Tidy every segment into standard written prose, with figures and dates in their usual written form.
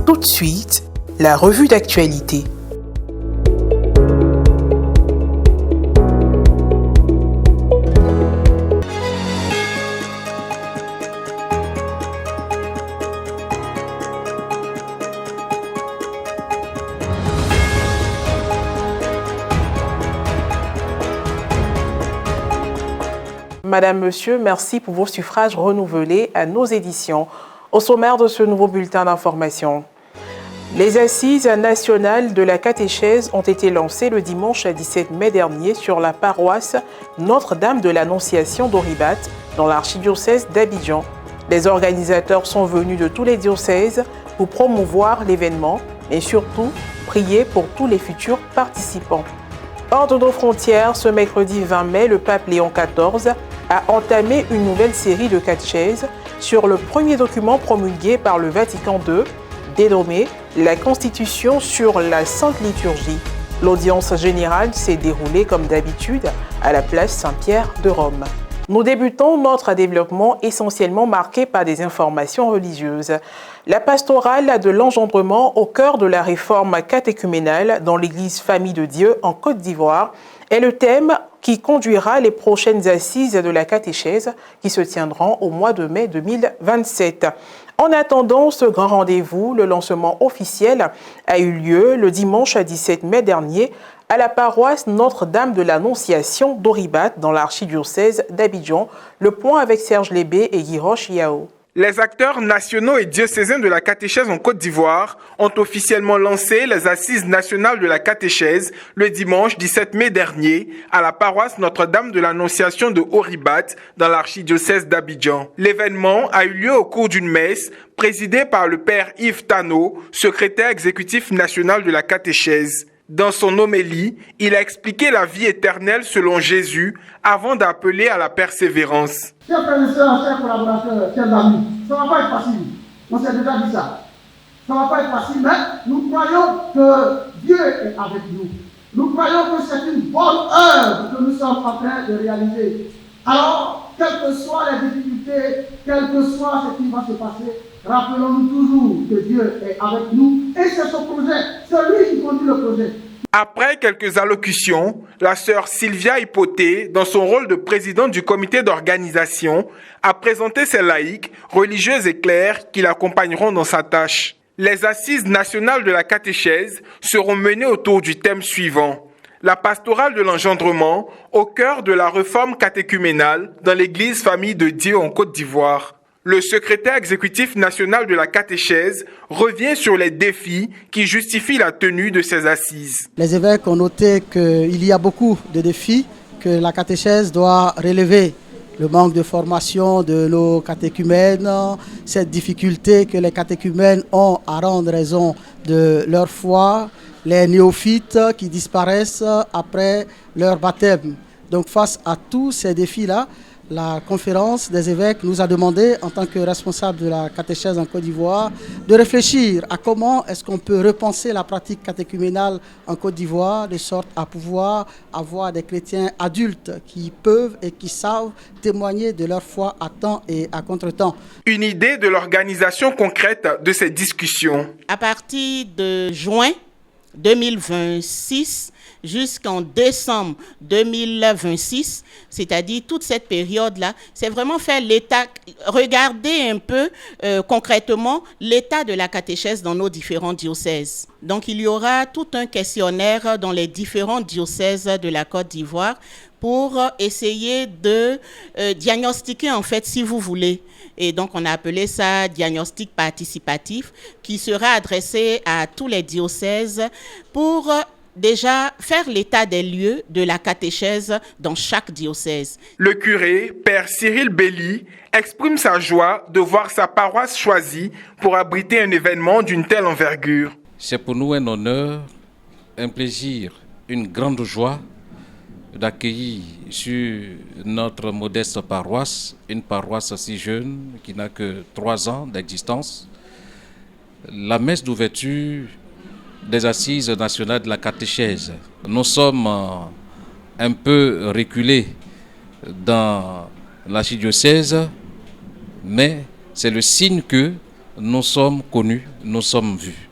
Tout de suite, la revue d'actualité. Madame, Monsieur, merci pour vos suffrages renouvelés à nos éditions. Au sommaire de ce nouveau bulletin d'information, les assises nationales de la catéchèse ont été lancées le dimanche 17 mai dernier sur la paroisse Notre-Dame de l'Annonciation d'Oribat, dans l'archidiocèse d'Abidjan. Les organisateurs sont venus de tous les diocèses pour promouvoir l'événement, mais surtout prier pour tous les futurs participants. Hors de nos frontières, ce mercredi 20 mai, le pape Léon XIV a entamé une nouvelle série de catéchèses sur le premier document promulgué par le Vatican II, dénommé la Constitution sur la Sainte Liturgie. L'audience générale s'est déroulée comme d'habitude à la place Saint-Pierre de Rome. Nous débutons notre développement essentiellement marqué par des informations religieuses. La pastorale de l'engendrement au cœur de la réforme catéchuménale dans l'Église Famille de Dieu en Côte d'Ivoire est le thème qui conduira les prochaines assises de la catéchèse qui se tiendront au mois de mai 2027. En attendant ce grand rendez-vous, le lancement officiel a eu lieu le dimanche 17 mai dernier à la paroisse Notre-Dame de l'Annonciation d'Oribat dans l'archidiocèse d'Abidjan. Le point avec Serge Lébé et Guy Roche-Yao. Les acteurs nationaux et diocésains de la catéchèse en Côte d'Ivoire ont officiellement lancé les assises nationales de la catéchèse le dimanche 17 mai dernier à la paroisse Notre-Dame de l'Annonciation de Oribat dans l'archidiocèse d'Abidjan. L'événement a eu lieu au cours d'une messe présidée par le père Yves Tano, secrétaire exécutif national de la catéchèse. Dans son homélie, il a expliqué la vie éternelle selon Jésus avant d'appeler à la persévérance. Chers frères et sœurs, chers collaborateurs, chers amis, ça ne va pas être facile. On s'est déjà dit ça. Ça ne va pas être facile, mais nous croyons que Dieu est avec nous. Nous croyons que c'est une bonne œuvre que nous sommes en train de réaliser. Alors, quelles que soient les difficultés, quel que soit ce qui va se passer, rappelons-nous toujours que Dieu est avec nous et c'est son projet, c'est lui qui conduit le projet. Après quelques allocutions, la sœur Sylvia Hypothé, dans son rôle de présidente du comité d'organisation, a présenté ses laïcs, religieuses et clercs qui l'accompagneront dans sa tâche. Les assises nationales de la catéchèse seront menées autour du thème suivant: la pastorale de l'engendrement au cœur de la réforme catéchuménale dans l'Église Famille de Dieu en Côte d'Ivoire. Le secrétaire exécutif national de la catéchèse revient sur les défis qui justifient la tenue de ces assises. Les évêques ont noté qu'il y a beaucoup de défis que la catéchèse doit relever. Le manque de formation de nos catéchumènes, cette difficulté que les catéchumènes ont à rendre raison de leur foi, les néophytes qui disparaissent après leur baptême. Donc face à tous ces défis-là, la conférence des évêques nous a demandé, en tant que responsable de la catéchèse en Côte d'Ivoire, de réfléchir à comment est-ce qu'on peut repenser la pratique catéchuménale en Côte d'Ivoire, de sorte à pouvoir avoir des chrétiens adultes qui peuvent et qui savent témoigner de leur foi à temps et à contre-temps. Une idée de l'organisation concrète de ces discussions. À partir de juin 2026 jusqu'en décembre 2026, c'est-à-dire toute cette période-là, c'est vraiment faire l'état, regarder un peu concrètement l'état de la catéchèse dans nos différents diocèses. Donc il y aura tout un questionnaire dans les différents diocèses de la Côte d'Ivoire pour essayer de diagnostiquer, en fait, si vous voulez. Et donc, on a appelé ça diagnostic participatif, qui sera adressé à tous les diocèses pour déjà faire l'état des lieux de la catéchèse dans chaque diocèse. Le curé, Père Cyril Belly, exprime sa joie de voir sa paroisse choisie pour abriter un événement d'une telle envergure. C'est pour nous un honneur, un plaisir, une grande joie d'accueillir sur notre modeste paroisse, une paroisse si jeune qui n'a que 3 ans d'existence, la messe d'ouverture des assises nationales de la catéchèse. Nous sommes un peu reculés dans l'archidiocèse, mais c'est le signe que nous sommes connus, nous sommes vus.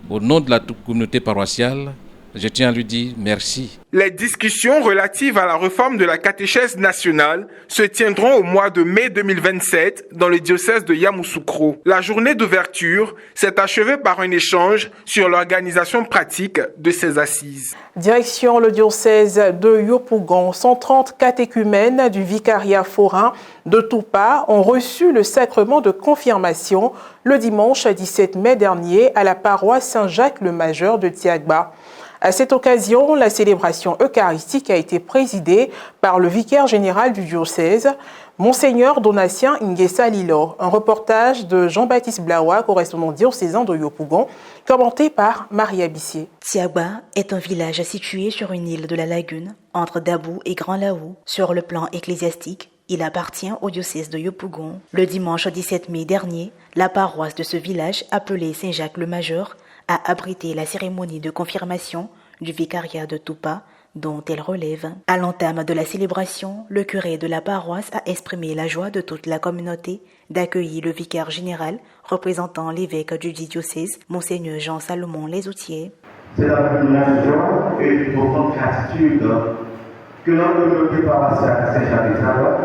Au nom de la communauté paroissiale, je tiens à lui dire merci. Les discussions relatives à la réforme de la catéchèse nationale se tiendront au mois de mai 2027 dans le diocèse de Yamoussoukro. La journée d'ouverture s'est achevée par un échange sur l'organisation pratique de ces assises. Direction le diocèse de Yopougon, 130 catéchumènes du vicariat forain de Toupa ont reçu le sacrement de confirmation le dimanche 17 mai dernier à la paroisse Saint-Jacques-le-Majeur de Tiagba. À cette occasion, la célébration eucharistique a été présidée par le vicaire général du diocèse, Monseigneur Donatien Nguessa Lilo. Un reportage de Jean-Baptiste Blaoua, correspondant diocésain de Yopougon, commenté par Maria Bissier. Tiagba est un village situé sur une île de la Lagune, entre Dabou et Grand Laou. Sur le plan ecclésiastique, il appartient au diocèse de Yopougon. Le dimanche 17 mai dernier, la paroisse de ce village, appelée Saint-Jacques-le-Majeur, a abrité la cérémonie de confirmation du vicariat de Toupa, dont elle relève. À l'entame de la célébration, le curé de la paroisse a exprimé la joie de toute la communauté d'accueillir le vicaire général représentant l'évêque du diocèse, Monseigneur Jean-Salomon Lesoutier. C'est la immense joie et une profonde gratitude que notre communauté paroissiale Saint-Jacques-le-Majeur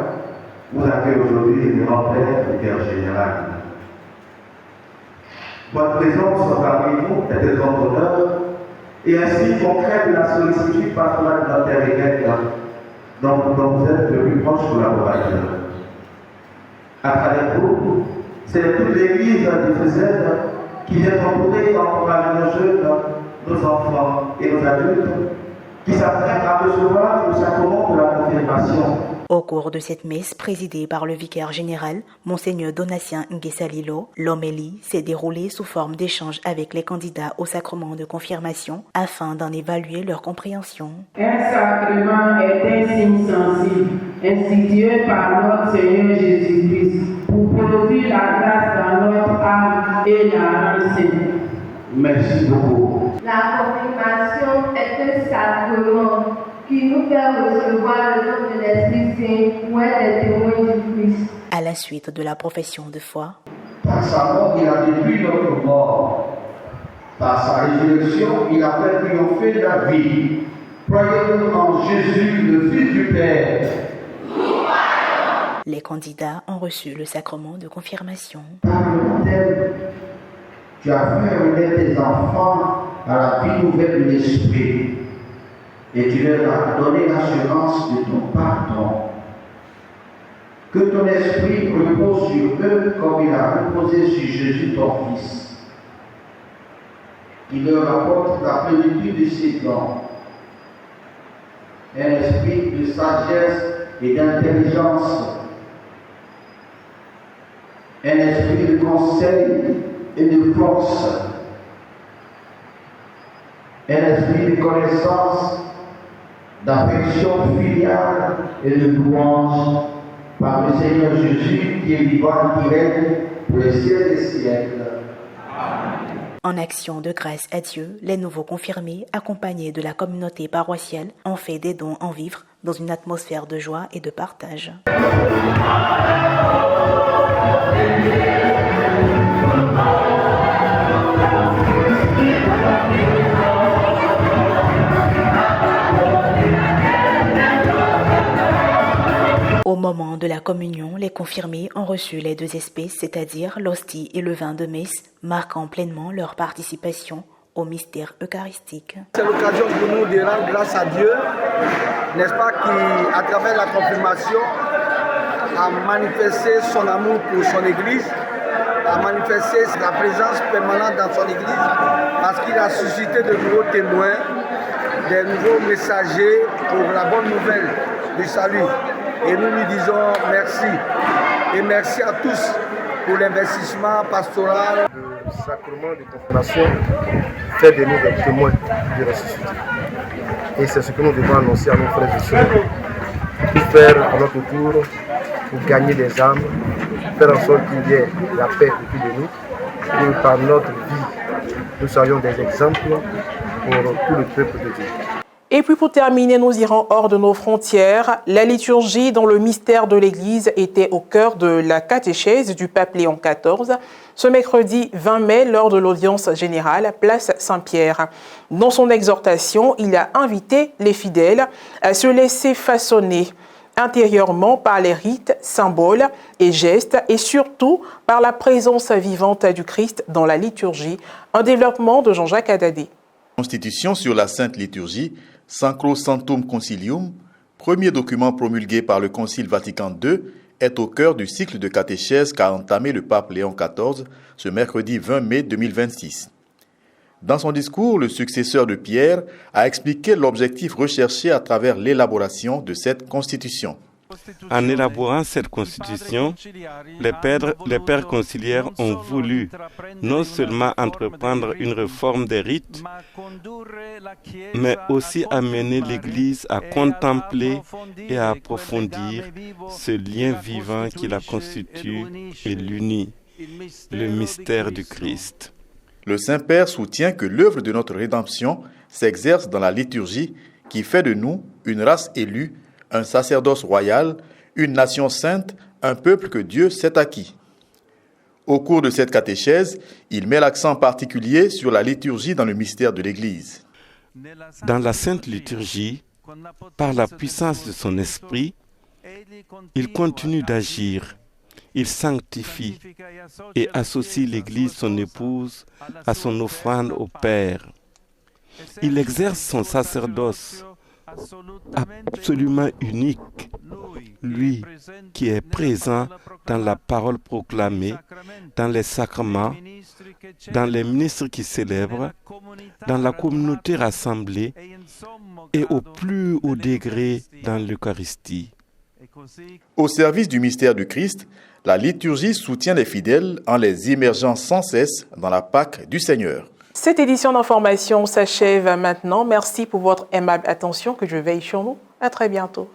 vous accueille aujourd'hui et nous rappelle le vicaire général. Votre présence parmi nous est de grand honneur et ainsi concrète de la sollicitude pastorale de notre terre évêque dont vous êtes le plus proche collaborateur. À travers vous, c'est toute l'Église diocésaine qui vient entourer et encourager nos jeunes, nos enfants et nos adultes qui s'apprêtent à recevoir le sacrement de la confirmation. Au cours de cette messe présidée par le vicaire général, Monseigneur Donatien Nguessa Lilo, l'homélie s'est déroulée sous forme d'échange avec les candidats au sacrement de confirmation afin d'en évaluer leur compréhension. Un sacrement est un signe sensible institué par notre Seigneur Jésus-Christ pour produire la grâce dans notre âme et la rendre sainte. Merci beaucoup. La confirmation est un sacrement qui nous fait recevoir le don de l'Esprit Saint pour être des témoins du Christ. À la suite de la profession de foi, par sa mort, il a détruit notre mort. Par sa résurrection, il a fait triompher la vie. Croyez-nous en Jésus, le Fils du Père. Les candidats ont reçu le sacrement de confirmation. Par le baptême, tu as fait renaître tes enfants à la vie nouvelle de l'Esprit. Et tu leur as donné l'assurance de ton pardon. Que ton esprit repose sur eux comme il a reposé sur Jésus ton Fils. Il leur apporte la plénitude de ses dons. Un esprit de sagesse et d'intelligence. Un esprit de conseil et de force. Un esprit de connaissance, d'affection filiale et de louange par le Seigneur Jésus qui est vivant et qui règne pour les siècles des siècles. En action de grâce à Dieu, les nouveaux confirmés, accompagnés de la communauté paroissiale, ont fait des dons en vivres dans une atmosphère de joie et de partage. Au moment de la communion, les confirmés ont reçu les deux espèces, c'est-à-dire l'hostie et le vin de messe, marquant pleinement leur participation au mystère eucharistique. C'est l'occasion pour nous de rendre grâce à Dieu, n'est-ce pas, qui, à travers la confirmation, a manifesté son amour pour son Église, a manifesté la présence permanente dans son Église, parce qu'il a suscité de nouveaux témoins, des nouveaux messagers pour la bonne nouvelle du salut. Et nous lui disons merci. Et merci à tous pour l'investissement pastoral. Le sacrement de confirmation fait de nous des témoins du ressuscité. Et c'est ce que nous devons annoncer à nos frères et sœurs. Tout faire à notre tour pour gagner des âmes, faire en sorte qu'il y ait la paix autour de nous, que par notre vie, nous soyons des exemples pour tout le peuple de Dieu. Et puis pour terminer, nous irons hors de nos frontières. La liturgie dans le mystère de l'Église était au cœur de la catéchèse du pape Léon XIV ce mercredi 20 mai lors de l'audience générale place Saint-Pierre. Dans son exhortation, il a invité les fidèles à se laisser façonner intérieurement par les rites, symboles et gestes et surtout par la présence vivante du Christ dans la liturgie. Un développement de Jean-Jacques Adadé. Constitution sur la Sainte Liturgie, Sacro Sanctum Concilium, premier document promulgué par le Concile Vatican II, est au cœur du cycle de catéchèse qu'a entamé le pape Léon XIV ce mercredi 20 mai 2026. Dans son discours, le successeur de Pierre a expliqué l'objectif recherché à travers l'élaboration de cette constitution. En élaborant cette constitution, les pères conciliaires ont voulu non seulement entreprendre une réforme des rites, mais aussi amener l'Église à contempler et à approfondir ce lien vivant qui la constitue et l'unit, le mystère du Christ. Le Saint-Père soutient que l'œuvre de notre rédemption s'exerce dans la liturgie qui fait de nous une race élue, un sacerdoce royal, une nation sainte, un peuple que Dieu s'est acquis. Au cours de cette catéchèse, il met l'accent particulier sur la liturgie dans le mystère de l'Église. Dans la Sainte Liturgie, par la puissance de son esprit, il continue d'agir, il sanctifie et associe l'Église, son épouse, à son offrande au Père. Il exerce son sacerdoce absolument unique, lui qui est présent dans la parole proclamée, dans les sacrements, dans les ministres qui célèbrent, dans la communauté rassemblée et au plus haut degré dans l'Eucharistie. Au service du mystère du Christ, la liturgie soutient les fidèles en les immergeant sans cesse dans la Pâque du Seigneur. Cette édition d'information s'achève maintenant. Merci pour votre aimable attention. Que Dieu veille sur nous. À très bientôt.